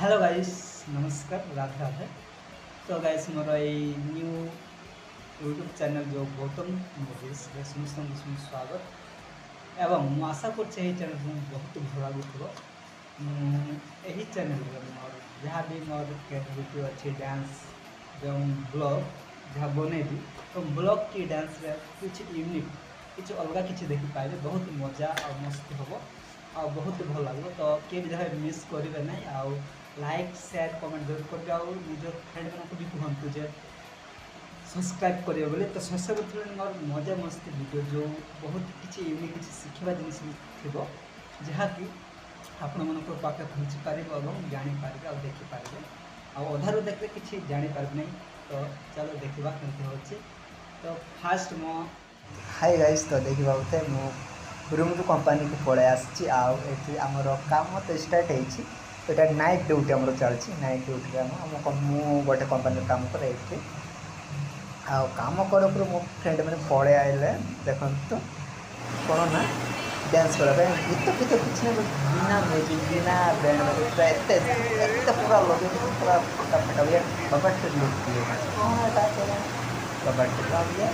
Hello guys, नमस्कार, राधे राधे। तो guys मोर ये न्यू यूट्यूब चैनल जो गौतम मूवीज समस्त स्वागत एवं मु आशा कर चैनल बहुत भल लगुव। यही चैनल मोर जहाँ भी मोर क्रिएटिविटी अच्छी डांस एवं ब्लॉग जहाँ बनैबी तो ब्लॉग की डांस रे कुछ यूनिक किसी अलग किसी देखिपारे बहुत मजा और मस्ती हम आ बहुत भल लगे। तो किए भी जहाँ मिस करेंगे ना आउ लाइक शेयर कमेंट जरूर करेंगे आउ निज फ्रेंड मानक भी कहतु जे सब्सक्राइब करेंगे बोले। तो सब्सक्राइब मोर मजा मस्ती वीडियो जो बहुत किसी यूनिक किसी शिखा जिन थी जहाँकि आपण मान पाखे पहुँची पारे और जापारे और देखिपारे आधारू देखते किसी जापारे नहीं। तो चलो देखा कमी हो। तो फास्ट मो हाय गाइस, तो देखा बोलते रूम टू कंपनी को पलि आसी आमर काम तो स्टार्ट हो। तो ये नाइट ड्यूटी आम चलती नाइट ड्यूटी मु गोटे कंपनी काम करे काम कर मो फ्रेंड मैंने पलि आए देखु कौन ना डांस करने गीत गीत किसी ना बिना म्यूजिक बिना बैंड में पूरा एत पूरा लगे पूरा फटा फटा हुए बबट लुक बबट पूरा लगे